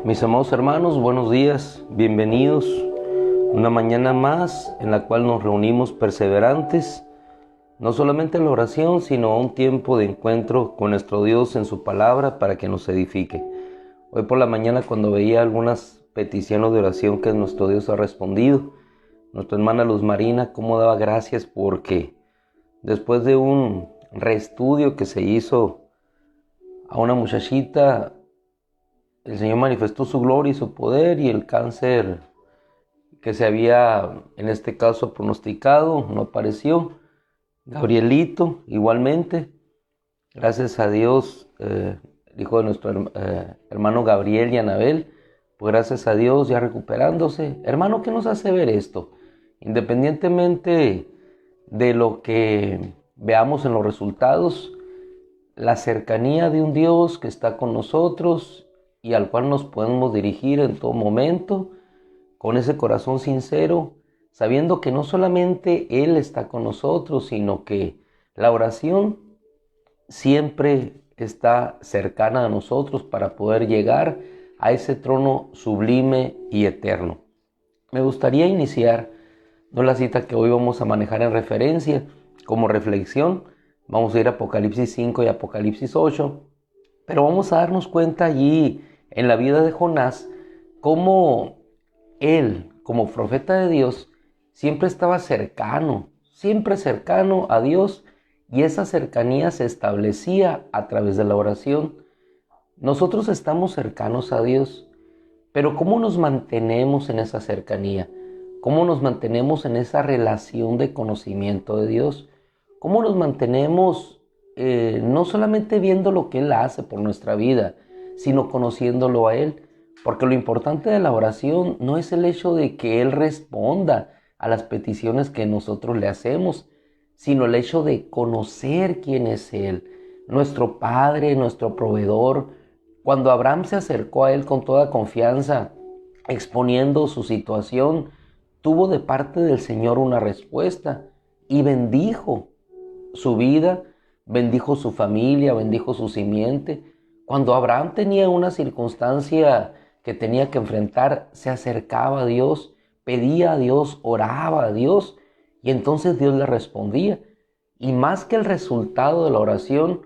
Mis amados hermanos, buenos días, bienvenidos. Una mañana más en la cual nos reunimos perseverantes, no solamente en la oración, sino a un tiempo de encuentro con nuestro Dios en su palabra para que nos edifique. Hoy por la mañana, cuando veía algunas peticiones de oración que nuestro Dios ha respondido, nuestra hermana Luz Marina, cómo daba gracias porque después de un reestudio que se hizo a una muchachita, el Señor manifestó su gloria y su poder, y el cáncer que se había, en este caso, pronosticado no apareció. Gabrielito, igualmente, gracias a Dios, el hijo de nuestro hermano Gabriel y Anabel, pues gracias a Dios ya recuperándose. Hermano, ¿qué nos hace ver esto? Independientemente de lo que veamos en los resultados, la cercanía de un Dios que está con nosotros y al cual nos podemos dirigir en todo momento, con ese corazón sincero, sabiendo que no solamente Él está con nosotros, sino que la oración siempre está cercana a nosotros para poder llegar a ese trono sublime y eterno. Me gustaría iniciar, no la cita que hoy vamos a manejar en referencia, como reflexión. Vamos a ir a Apocalipsis 5 y Apocalipsis 8, pero vamos a darnos cuenta allí en la vida de Jonás cómo él, como profeta de Dios, siempre estaba siempre cercano a Dios, y esa cercanía se establecía a través de la oración. Nosotros estamos cercanos a Dios, pero ¿cómo nos mantenemos en esa cercanía? ¿Cómo nos mantenemos en esa relación de conocimiento de Dios? ¿Cómo nos mantenemos no solamente viendo lo que Él hace por nuestra vida, sino conociéndolo a Él? Porque lo importante de la oración no es el hecho de que Él responda a las peticiones que nosotros le hacemos, sino el hecho de conocer quién es Él, nuestro Padre, nuestro proveedor. Cuando Abraham se acercó a Él con toda confianza, exponiendo su situación, tuvo de parte del Señor una respuesta y bendijo su vida, bendijo su familia, bendijo su simiente. Cuando Abraham tenía una circunstancia que tenía que enfrentar, se acercaba a Dios, pedía a Dios, oraba a Dios, y entonces Dios le respondía. Y más que el resultado de la oración,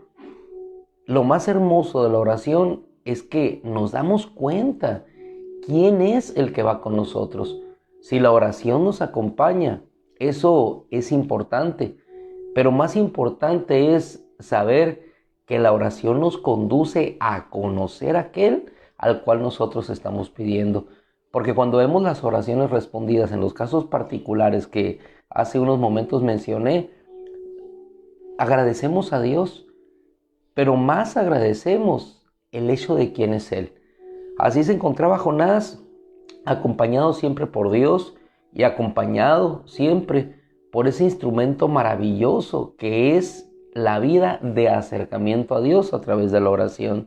lo más hermoso de la oración es que nos damos cuenta quién es el que va con nosotros. Si la oración nos acompaña, eso es importante. Pero más importante es saber que la oración nos conduce a conocer a aquel al cual nosotros estamos pidiendo. Porque cuando vemos las oraciones respondidas en los casos particulares que hace unos momentos mencioné, agradecemos a Dios, pero más agradecemos el hecho de quién es Él. Así se encontraba Jonás, acompañado siempre por Dios y acompañado siempre por ese instrumento maravilloso que es la vida de acercamiento a Dios a través de la oración.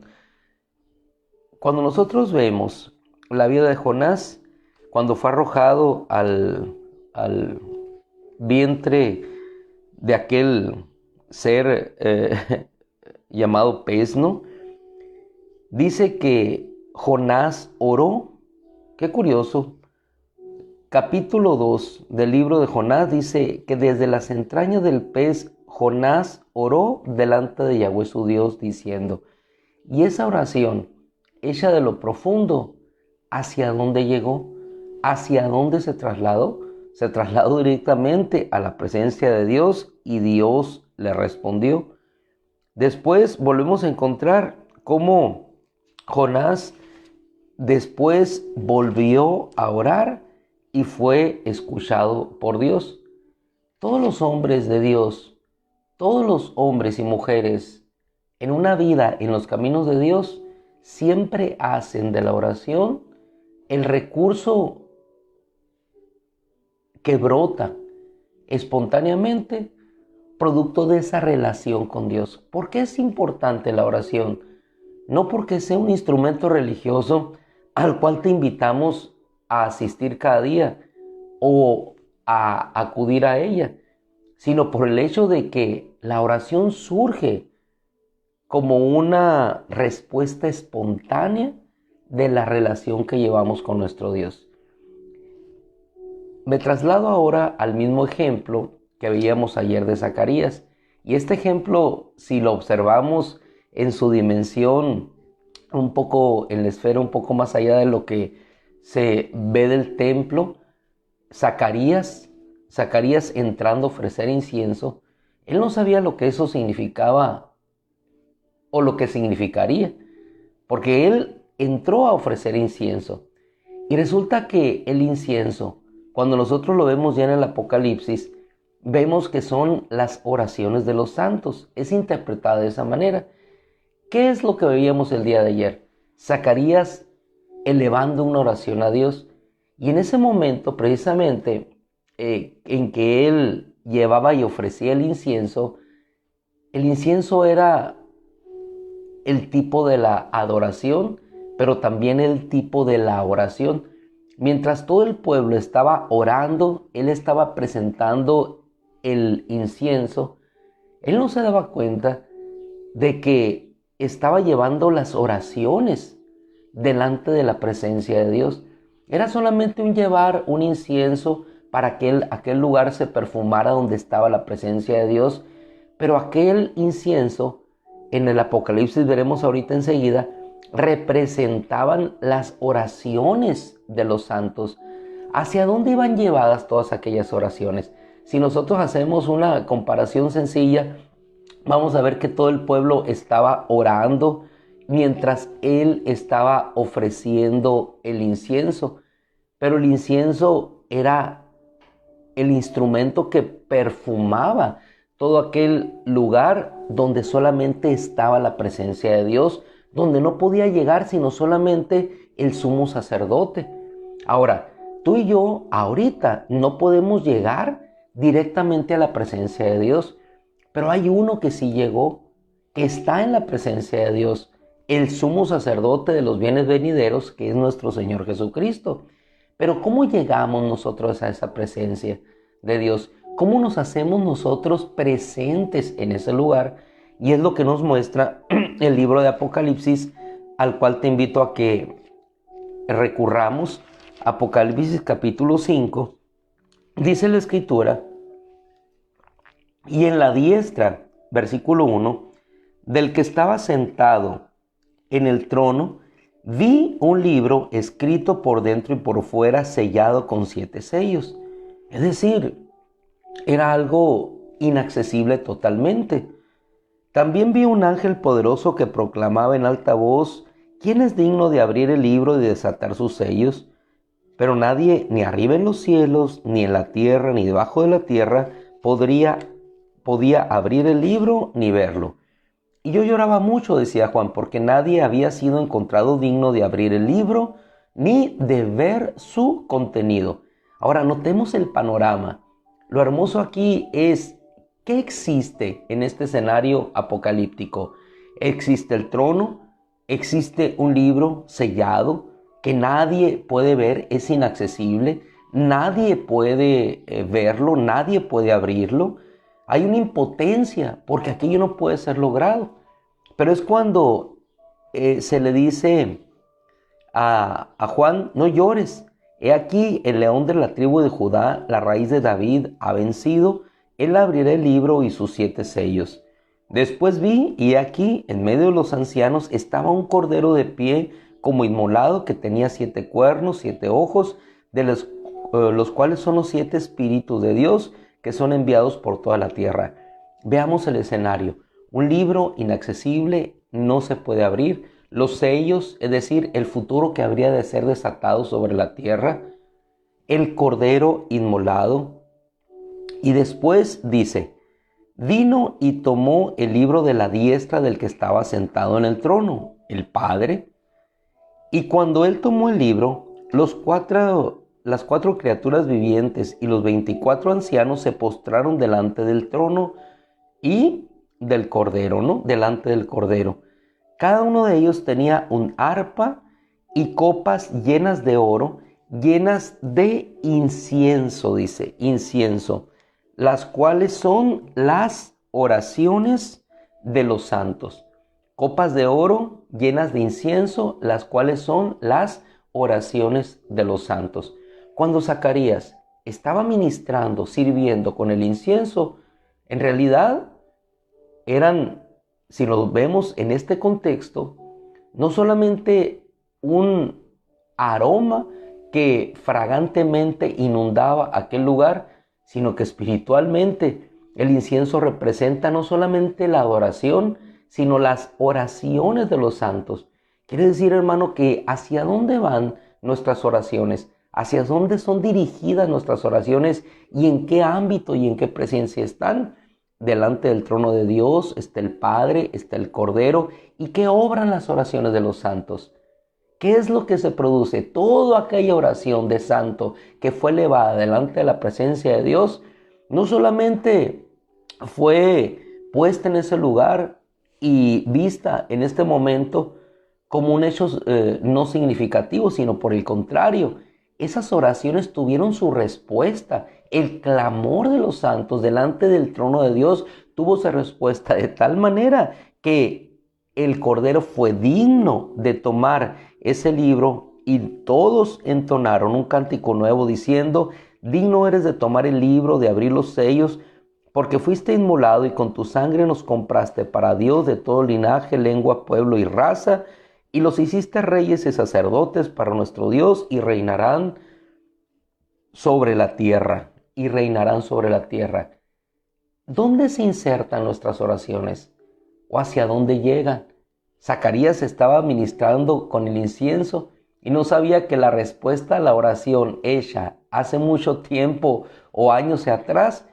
Cuando nosotros vemos la vida de Jonás, cuando fue arrojado al vientre de aquel ser llamado pez, ¿no? Dice que Jonás oró. Qué curioso. Capítulo 2 del libro de Jonás dice que desde las entrañas del pez Jonás oró delante de Yahweh su Dios diciendo, y esa oración hecha de lo profundo, ¿hacia dónde llegó? ¿Hacia dónde se trasladó? Se trasladó directamente a la presencia de Dios y Dios le respondió. Después volvemos a encontrar cómo Jonás después volvió a orar y fue escuchado por Dios. Todos los hombres de Dios, todos los hombres y mujeres en una vida en los caminos de Dios, siempre hacen de la oración el recurso que brota espontáneamente producto de esa relación con Dios. ¿Por qué es importante la oración? No porque sea un instrumento religioso al cual te invitamos a asistir cada día o a acudir a ella, sino por el hecho de que la oración surge como una respuesta espontánea de la relación que llevamos con nuestro Dios. Me traslado ahora al mismo ejemplo que veíamos ayer de Zacarías. Y este ejemplo, si lo observamos en su dimensión, un poco en la esfera, un poco más allá de lo que se ve del templo, Zacarías entrando a ofrecer incienso, él no sabía lo que eso significaba o lo que significaría, porque él entró a ofrecer incienso. Y resulta que el incienso, cuando nosotros lo vemos ya en el Apocalipsis, vemos que son las oraciones de los santos. Es interpretada de esa manera. ¿Qué es lo que veíamos el día de ayer? Zacarías elevando una oración a Dios. Y en ese momento, precisamente, en que él llevaba y ofrecía el incienso era el tipo de la adoración, pero también el tipo de la oración. Mientras todo el pueblo estaba orando, él estaba presentando el incienso. Él no se daba cuenta de que estaba llevando las oraciones delante de la presencia de Dios. Era solamente un llevar un incienso para que aquel lugar se perfumara donde estaba la presencia de Dios. Pero aquel incienso, en el Apocalipsis veremos ahorita enseguida, representaban las oraciones de los santos. ¿Hacia dónde iban llevadas todas aquellas oraciones? Si nosotros hacemos una comparación sencilla, vamos a ver que todo el pueblo estaba orando mientras él estaba ofreciendo el incienso. Pero el incienso era el instrumento que perfumaba todo aquel lugar donde solamente estaba la presencia de Dios, donde no podía llegar sino solamente el sumo sacerdote. Ahora, tú y yo ahorita no podemos llegar directamente a la presencia de Dios, pero hay uno que sí llegó, que está en la presencia de Dios, el sumo sacerdote de los bienes venideros, que es nuestro Señor Jesucristo. Pero ¿cómo llegamos nosotros a esa presencia de Dios? ¿Cómo nos hacemos nosotros presentes en ese lugar? Y es lo que nos muestra el libro de Apocalipsis, al cual te invito a que recurramos. Apocalipsis capítulo 5, dice la Escritura: y en la diestra, versículo 1, del que estaba sentado en el trono, vi un libro escrito por dentro y por fuera, sellado con 7 sellos. Es decir, era algo inaccesible totalmente. También vi un ángel poderoso que proclamaba en alta voz: ¿quién es digno de abrir el libro y desatar sus sellos? Pero nadie, ni arriba en los cielos, ni en la tierra, ni debajo de la tierra, podía abrir el libro ni verlo. Y yo lloraba mucho, decía Juan, porque nadie había sido encontrado digno de abrir el libro ni de ver su contenido. Ahora, notemos el panorama. Lo hermoso aquí es, ¿qué existe en este escenario apocalíptico? Existe el trono, existe un libro sellado que nadie puede ver, es inaccesible, nadie puede verlo, nadie puede abrirlo. Hay una impotencia porque aquello no puede ser logrado. Pero es cuando se le dice a Juan: no llores. He aquí el león de la tribu de Judá, la raíz de David, ha vencido. Él abrirá el libro y sus 7 sellos. Después vi, y aquí en medio de los ancianos estaba un cordero de pie como inmolado, que tenía 7 cuernos, 7 ojos, de los cuales son los 7 espíritus de Dios, que son enviados por toda la tierra. Veamos el escenario. Un libro inaccesible, no se puede abrir. Los sellos, es decir, el futuro que habría de ser desatado sobre la tierra. El cordero inmolado. Y después dice: vino y tomó el libro de la diestra del que estaba sentado en el trono, el Padre. Y cuando él tomó el libro, las 4 criaturas vivientes y los 24 ancianos se postraron delante del trono y del Cordero, ¿no? Delante del Cordero. Cada uno de ellos tenía un arpa y copas llenas de oro, llenas de incienso, dice, incienso, las cuales son las oraciones de los santos. copas de oro llenas de incienso, las cuales son las oraciones de los santos. Cuando Zacarías estaba ministrando, sirviendo con el incienso, en realidad eran, si lo vemos en este contexto, no solamente un aroma que fragantemente inundaba aquel lugar, sino que espiritualmente el incienso representa no solamente la adoración, sino las oraciones de los santos. Quiere decir, hermano, que hacia dónde van nuestras oraciones, hacia dónde son dirigidas nuestras oraciones y en qué ámbito y en qué presencia están. Delante del trono de Dios está el Padre, está el Cordero. ¿Y qué obran las oraciones de los santos? ¿Qué es lo que se produce? Toda aquella oración de santo que fue elevada delante de la presencia de Dios, no solamente fue puesta en ese lugar y vista en este momento como un hecho no significativo, sino por el contrario, esas oraciones tuvieron su respuesta. El clamor de los santos delante del trono de Dios tuvo su respuesta de tal manera que el Cordero fue digno de tomar ese libro y todos entonaron un cántico nuevo diciendo: digno eres de tomar el libro, de abrir los sellos, porque fuiste inmolado y con tu sangre nos compraste para Dios de todo linaje, lengua, pueblo y raza, y los hiciste reyes y sacerdotes para nuestro Dios y reinarán sobre la tierra. Y reinarán sobre la tierra. ¿Dónde se insertan nuestras oraciones? ¿O hacia dónde llegan? Zacarías estaba ministrando con el incienso y no sabía que la respuesta a la oración hecha hace mucho tiempo o años atrás,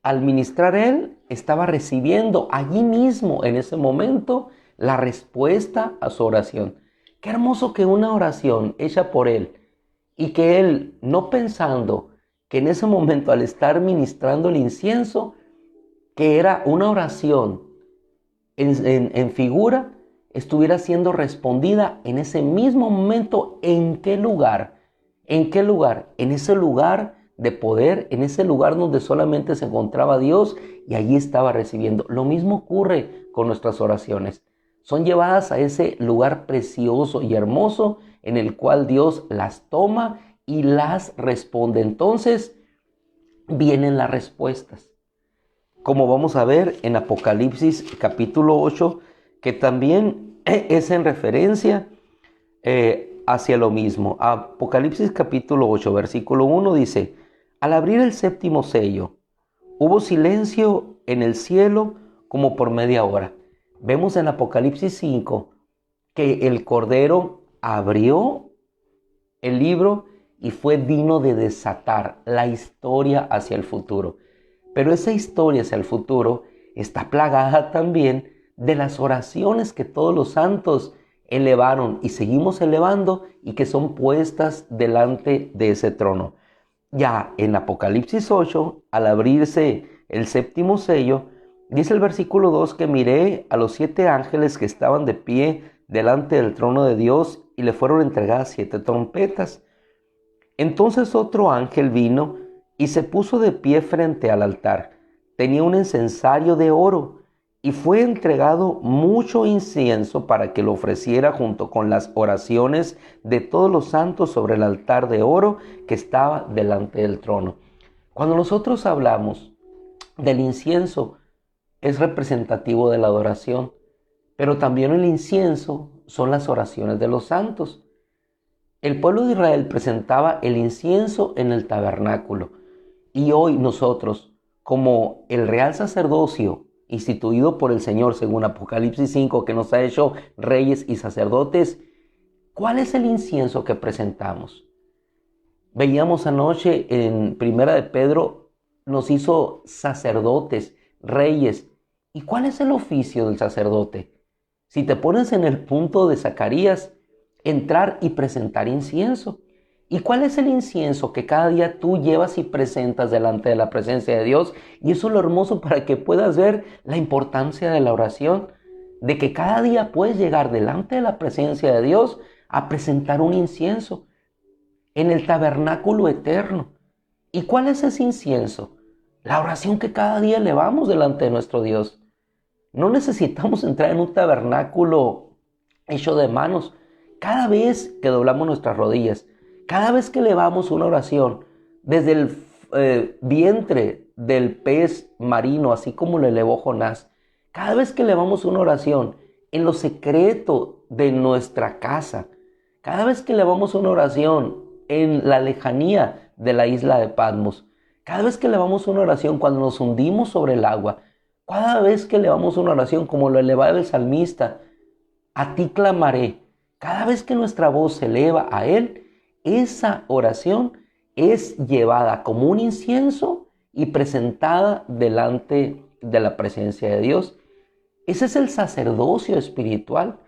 al ministrar él, estaba recibiendo allí mismo, en ese momento, la respuesta a su oración. Qué hermoso que una oración hecha por él y que él, no pensando que en ese momento, al estar ministrando el incienso, que era una oración en figura, estuviera siendo respondida en ese mismo momento. ¿En qué lugar? ¿En qué lugar? En ese lugar de poder, en ese lugar donde solamente se encontraba Dios y allí estaba recibiendo. Lo mismo ocurre con nuestras oraciones. Son llevadas a ese lugar precioso y hermoso en el cual Dios las toma y las responde. Entonces vienen las respuestas. Como vamos a ver en Apocalipsis capítulo 8, que también es en referencia hacia lo mismo. Apocalipsis capítulo 8, versículo 1 dice: al abrir el séptimo sello, hubo silencio en el cielo como por media hora. Vemos en Apocalipsis 5 que el Cordero abrió el libro y fue digno de desatar la historia hacia el futuro. Pero esa historia hacia el futuro está plagada también de las oraciones que todos los santos elevaron y seguimos elevando y que son puestas delante de ese trono. Ya en Apocalipsis 8, al abrirse el séptimo sello, dice el versículo 2 que miré a los 7 ángeles que estaban de pie delante del trono de Dios y le fueron entregadas 7 trompetas. Entonces otro ángel vino y se puso de pie frente al altar. Tenía un incensario de oro y fue entregado mucho incienso para que lo ofreciera junto con las oraciones de todos los santos sobre el altar de oro que estaba delante del trono. Cuando nosotros hablamos del incienso, es representativo de la adoración, pero también el incienso son las oraciones de los santos. El pueblo de Israel presentaba el incienso en el tabernáculo y hoy nosotros, como el real sacerdocio instituido por el Señor según Apocalipsis 5, que nos ha hecho reyes y sacerdotes, ¿cuál es el incienso que presentamos? Veíamos anoche en Primera de Pedro, nos hizo sacerdotes, reyes. ¿Y cuál es el oficio del sacerdote? Si te pones en el punto de Zacarías, entrar y presentar incienso. ¿Y cuál es el incienso que cada día tú llevas y presentas delante de la presencia de Dios? Y eso es lo hermoso para que puedas ver la importancia de la oración, de que cada día puedes llegar delante de la presencia de Dios a presentar un incienso en el tabernáculo eterno. ¿Y cuál es ese incienso? La oración que cada día elevamos delante de nuestro Dios. No necesitamos entrar en un tabernáculo hecho de manos. Cada vez que doblamos nuestras rodillas, cada vez que elevamos una oración, desde el vientre del pez marino, así como lo elevó Jonás, cada vez que elevamos una oración en lo secreto de nuestra casa, cada vez que elevamos una oración en la lejanía de la isla de Patmos, cada vez que elevamos una oración cuando nos hundimos sobre el agua, cada vez que elevamos una oración como lo elevaba el salmista, a ti clamaré. Cada vez que nuestra voz se eleva a Él, esa oración es llevada como un incienso y presentada delante de la presencia de Dios. Ese es el sacerdocio espiritual.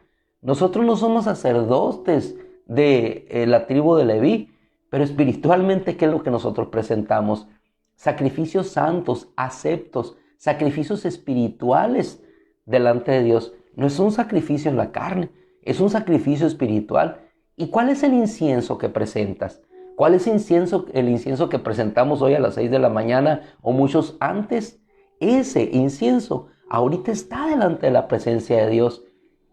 Nosotros no somos sacerdotes de la tribu de Leví, pero espiritualmente, ¿qué es lo que nosotros presentamos? Sacrificios santos, aceptos, sacrificios espirituales delante de Dios. No es un sacrificio en la carne, es un sacrificio espiritual. ¿Y cuál es el incienso que presentas? ¿Cuál es el incienso que presentamos hoy a las 6 de la mañana o muchos antes? Ese incienso ahorita está delante de la presencia de Dios.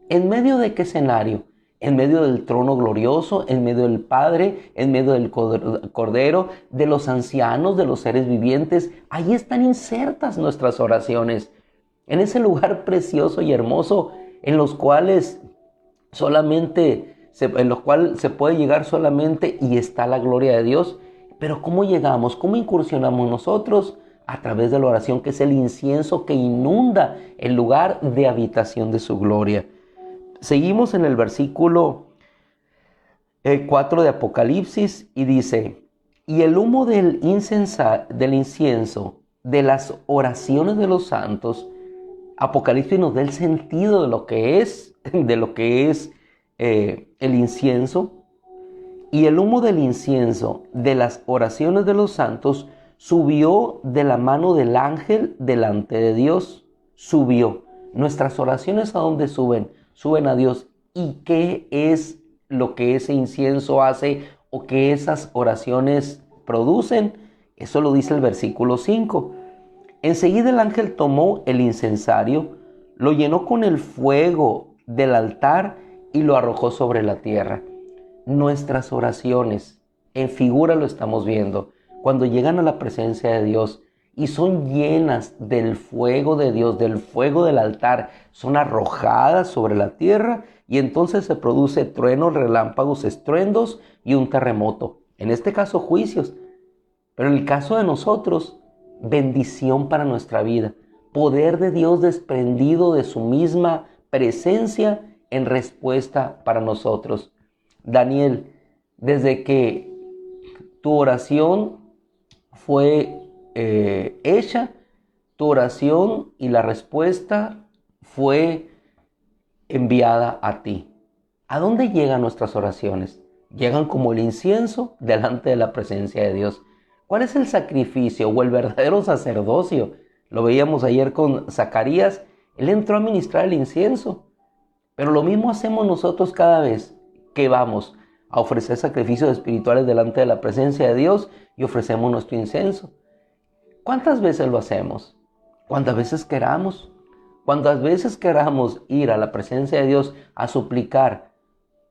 ¿En medio de qué escenario? En medio del trono glorioso, en medio del Padre, en medio del Cordero, de los ancianos, de los seres vivientes. Ahí están insertas nuestras oraciones. En ese lugar precioso y hermoso en los cuales se puede llegar solamente y está la gloria de Dios. Pero ¿cómo llegamos? ¿Cómo incursionamos nosotros? A través de la oración, que es el incienso que inunda el lugar de habitación de su gloria. Seguimos en el versículo 4 de Apocalipsis y dice: y el humo del incienso, de las oraciones de los santos. Apocalipsis nos da el sentido de lo que es, el incienso. Y el humo del incienso, de las oraciones de los santos, subió de la mano del ángel delante de Dios. Subió. Nuestras oraciones, ¿a dónde suben? Suben a Dios. ¿Y qué es lo que ese incienso hace o que esas oraciones producen? Eso lo dice el versículo 5. Enseguida el ángel tomó el incensario, lo llenó con el fuego del altar y lo arrojó sobre la tierra. Nuestras oraciones, en figura lo estamos viendo, cuando llegan a la presencia de Dios y son llenas del fuego de Dios, del fuego del altar, son arrojadas sobre la tierra y entonces se produce truenos, relámpagos, estruendos y un terremoto. En este caso, juicios. Pero en el caso de nosotros, bendición para nuestra vida. Poder de Dios desprendido de su misma presencia en respuesta para nosotros. Daniel, desde que tu oración fue hecha, tu oración y la respuesta fue enviada a ti. ¿A dónde llegan nuestras oraciones? Llegan como el incienso delante de la presencia de Dios. ¿Cuál es el sacrificio o el verdadero sacerdocio? Lo veíamos ayer con Zacarías. Él entró a ministrar el incienso. Pero lo mismo hacemos nosotros cada vez que vamos a ofrecer sacrificios espirituales delante de la presencia de Dios y ofrecemos nuestro incienso. ¿Cuántas veces lo hacemos? ¿Cuántas veces queramos? ¿Cuántas veces queramos ir a la presencia de Dios a suplicar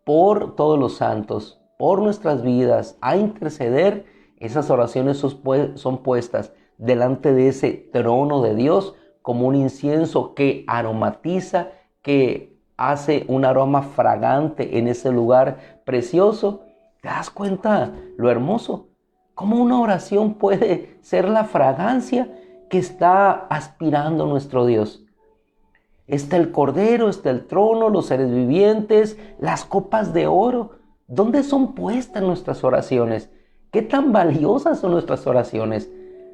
por todos los santos, por nuestras vidas, a interceder? Esas oraciones son puestas delante de ese trono de Dios como un incienso que aromatiza, que hace un aroma fragante en ese lugar precioso. ¿Te das cuenta lo hermoso? ¿Cómo una oración puede ser la fragancia que está aspirando nuestro Dios? Está el Cordero, está el trono, los seres vivientes, las copas de oro. ¿Dónde son puestas nuestras oraciones? ¿Qué tan valiosas son nuestras oraciones?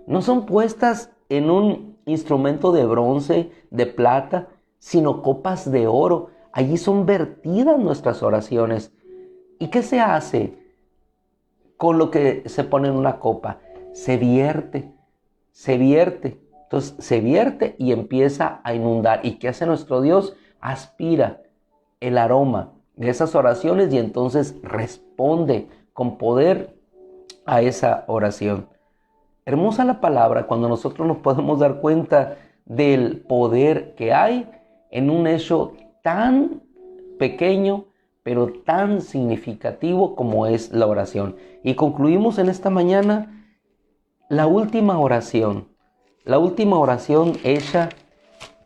No son puestas en un instrumento de bronce, de plata, sino copas de oro. Allí son vertidas nuestras oraciones. ¿Y qué se hace con lo que se pone en una copa? Se vierte. Entonces se vierte y empieza a inundar. ¿Y qué hace nuestro Dios? Aspira el aroma de esas oraciones y entonces responde con poder a esa oración. Hermosa la palabra cuando nosotros nos podemos dar cuenta del poder que hay en un hecho tan pequeño, pero tan significativo como es la oración. Y concluimos en esta mañana la última oración hecha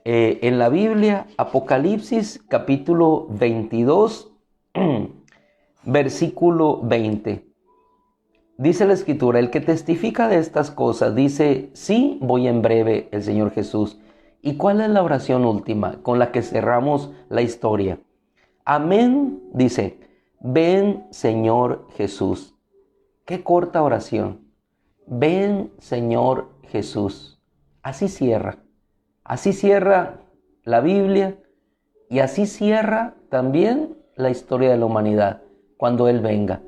en la Biblia, Apocalipsis capítulo 22, versículo 20. Dice la Escritura: el que testifica de estas cosas dice: sí, voy en breve, el Señor Jesús. ¿Y cuál es la oración última con la que cerramos la historia? Amén, dice: ven, Señor Jesús. Qué corta oración. Ven, Señor Jesús. Así cierra la Biblia, y así cierra también la historia de la humanidad cuando Él venga.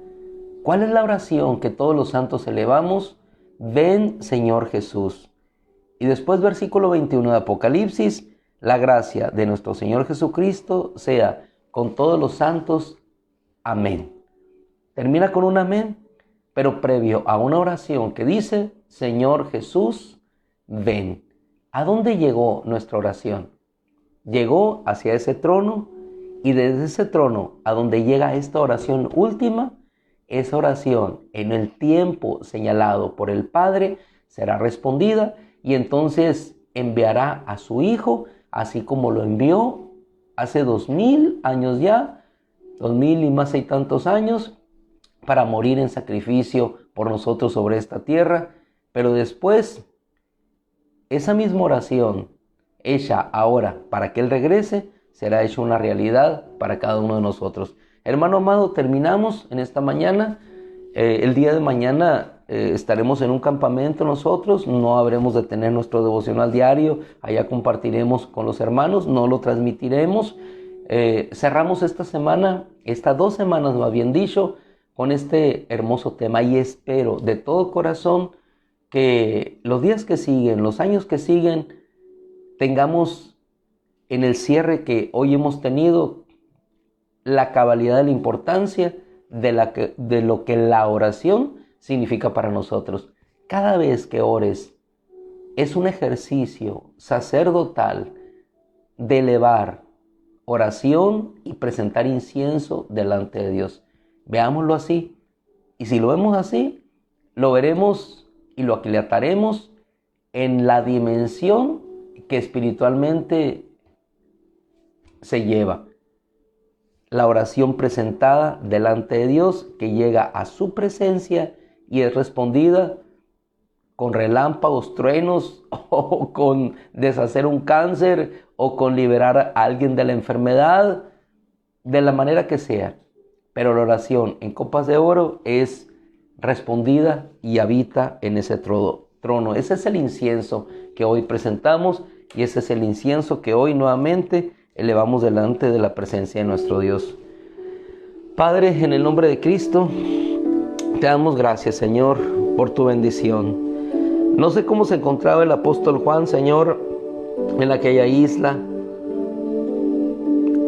¿Cuál es la oración que todos los santos elevamos? Ven, Señor Jesús. Y después, versículo 21 de Apocalipsis: la gracia de nuestro Señor Jesucristo sea con todos los santos. Amén. Termina con un amén, pero previo a una oración que dice: Señor Jesús, ven. ¿A dónde llegó nuestra oración? Llegó hacia ese trono, y desde ese trono a donde llega esta oración última, esa oración en el tiempo señalado por el Padre será respondida, y entonces enviará a su Hijo, así como lo envió hace 2000 años ya, 2000 y más y tantos años, para morir en sacrificio por nosotros sobre esta tierra. Pero después, esa misma oración hecha ahora para que Él regrese, será hecha una realidad para cada uno de nosotros. Hermano amado, terminamos en esta mañana. El día de mañana estaremos en un campamento nosotros, no habremos de tener nuestro devocional diario, allá compartiremos con los hermanos, no lo transmitiremos. Cerramos esta semana, estas 2 semanas más bien dicho, con este hermoso tema, y espero de todo corazón que los días que siguen, los años que siguen, tengamos en el cierre que hoy hemos tenido la cabalidad de la importancia de lo que la oración significa para nosotros. Cada vez que ores es un ejercicio sacerdotal de elevar oración y presentar incienso delante de Dios. Veámoslo así, y si lo vemos así, lo veremos y lo aquilataremos en la dimensión que espiritualmente se lleva. La oración presentada delante de Dios, que llega a su presencia y es respondida con relámpagos, truenos, o con deshacer un cáncer, o con liberar a alguien de la enfermedad, de la manera que sea. Pero la oración en copas de oro es respondida y habita en ese trono. Ese es el incienso que hoy presentamos, y ese es el incienso que hoy nuevamente elevamos delante de la presencia de nuestro Dios. Padre, en el nombre de Cristo, te damos gracias, Señor, por tu bendición. No sé cómo se encontraba el apóstol Juan, Señor, en aquella isla.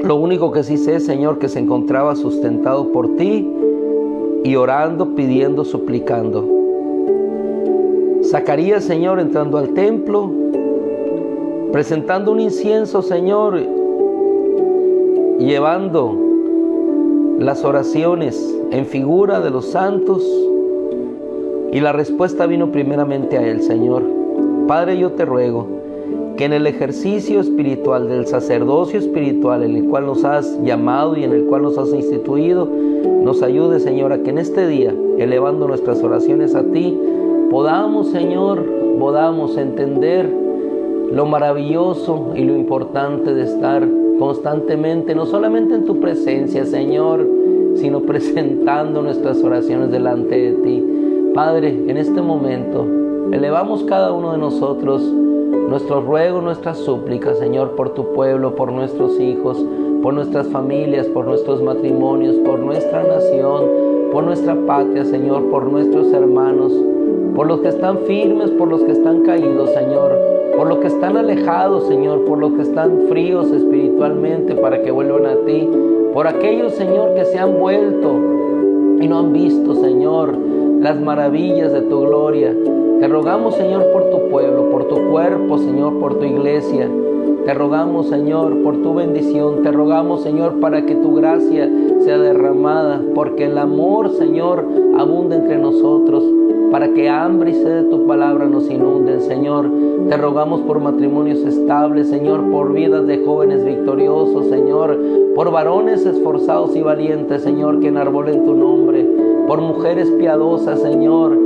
Lo único que sí sé, Señor, que se encontraba sustentado por ti y orando, pidiendo, suplicando. Zacarías, Señor, entrando al templo, presentando un incienso, Señor, llevando las oraciones en figura de los santos, y la respuesta vino primeramente a él, Señor. Padre, yo te ruego que en el ejercicio espiritual del sacerdocio espiritual en el cual nos has llamado y en el cual nos has instituido, nos ayude, Señor, a que en este día, elevando nuestras oraciones a ti, podamos, Señor, entender lo maravilloso y lo importante de estar constantemente, no solamente en tu presencia, Señor, sino presentando nuestras oraciones delante de ti. Padre, en este momento, elevamos cada uno de nosotros nuestro ruego, nuestras súplicas, Señor, por tu pueblo, por nuestros hijos, por nuestras familias, por nuestros matrimonios, por nuestra nación, por nuestra patria, Señor, por nuestros hermanos, por los que están firmes, por los que están caídos, Señor, por los que están alejados, Señor, por los que están fríos espiritualmente para que vuelvan a ti, por aquellos, Señor, que se han vuelto y no han visto, Señor, las maravillas de tu gloria. Te rogamos, Señor, por tu pueblo, por tu cuerpo, Señor, por tu iglesia, Te rogamos, Señor, por tu bendición. Te rogamos, Señor, para que tu gracia sea derramada, porque el amor, Señor, abunda entre nosotros, para que hambre y sed de tu palabra nos inunden, Señor. Te rogamos por matrimonios estables, Señor, por vidas de jóvenes victoriosos, Señor, por varones esforzados y valientes, Señor, que enarbolen tu nombre, por mujeres piadosas, Señor,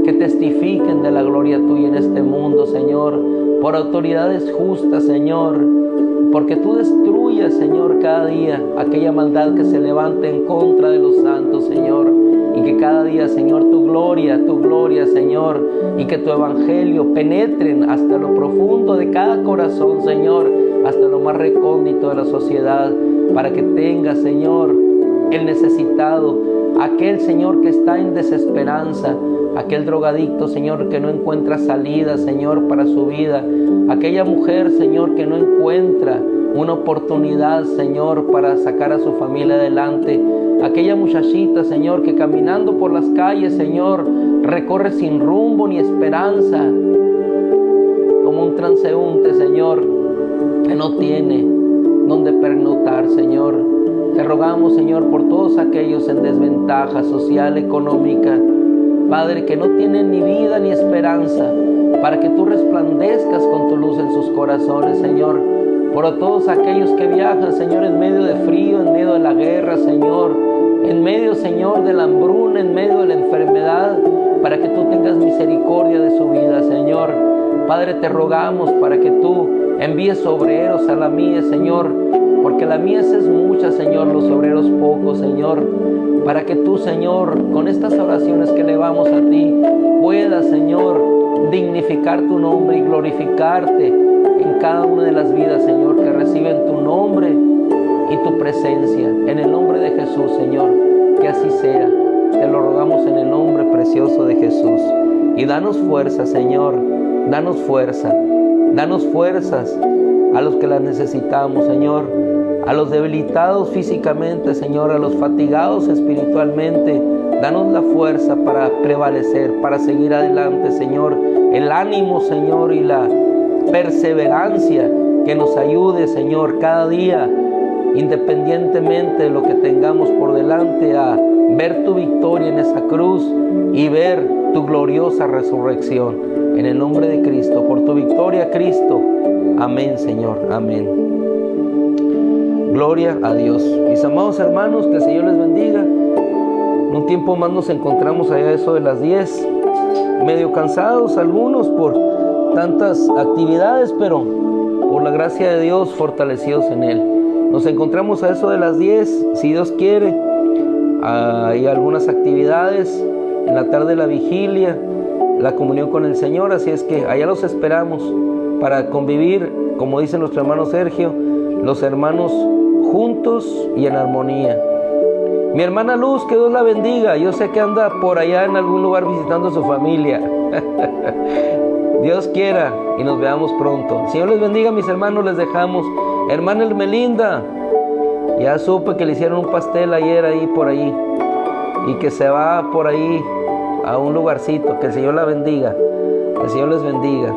que testifiquen de la gloria tuya en este mundo, Señor, por autoridades justas, Señor, porque tú destruyas, Señor, cada día aquella maldad que se levante en contra de los santos, Señor, y que cada día, Señor, tu gloria, Señor, y que tu evangelio penetren hasta lo profundo de cada corazón, Señor, hasta lo más recóndito de la sociedad, para que tenga, Señor, el necesitado, aquel, Señor, que está en desesperanza, aquel drogadicto, Señor, que no encuentra salida, Señor, para su vida, aquella mujer, Señor, que no encuentra una oportunidad, Señor, para sacar a su familia adelante, aquella muchachita, Señor, que caminando por las calles, Señor, recorre sin rumbo ni esperanza, como un transeúnte, Señor, que no tiene donde pernoctar, Señor. Te rogamos, Señor, por todos aquellos en desventaja social, económica, Padre, que no tienen ni vida ni esperanza, para que tú resplandezcas con tu luz en sus corazones, Señor. Por todos aquellos que viajan, Señor, en medio de frío, en medio de la guerra, Señor, en medio, Señor, de la hambruna, en medio de la enfermedad, para que tú tengas misericordia de su vida, Señor. Padre, te rogamos para que tú envíes obreros a la mies, Señor, porque la mies es mucha, Señor, los obreros pocos, Señor, para que tú, Señor, con estas oraciones que elevamos a ti, puedas, Señor, dignificar tu nombre y glorificarte en cada una de las vidas, Señor, que reciben tu nombre y tu presencia. En el nombre de Jesús, Señor, que así sea. Te lo rogamos en el nombre precioso de Jesús. Y danos fuerza, Señor, danos fuerza. Danos fuerzas a los que las necesitamos, Señor, a los debilitados físicamente, Señor, a los fatigados espiritualmente. Danos la fuerza para prevalecer, para seguir adelante, Señor. El ánimo, Señor, y la perseverancia que nos ayude, Señor, cada día, independientemente de lo que tengamos por delante, a ver tu victoria en esa cruz y ver tu gloriosa resurrección. En el nombre de Cristo, por tu victoria, Cristo. Amén, Señor. Amén. Gloria a Dios. Mis amados hermanos, que el Señor les bendiga. En un tiempo más nos encontramos allá eso de las 10. Medio cansados algunos por tantas actividades, pero por la gracia de Dios fortalecidos en Él. Nos encontramos a eso de las 10, si Dios quiere. Hay algunas actividades, en la tarde la vigilia, la comunión con el Señor, así es que allá los esperamos para convivir, como dice nuestro hermano Sergio, los hermanos juntos y en armonía. Mi hermana Luz, que Dios la bendiga, yo sé que anda por allá en algún lugar visitando a su familia. Dios quiera y nos veamos pronto. Señor les bendiga, mis hermanos, les dejamos. Hermana Hermelinda, ya supe que le hicieron un pastel ayer ahí por ahí y que se va por ahí a un lugarcito. Que el Señor la bendiga, que el Señor les bendiga.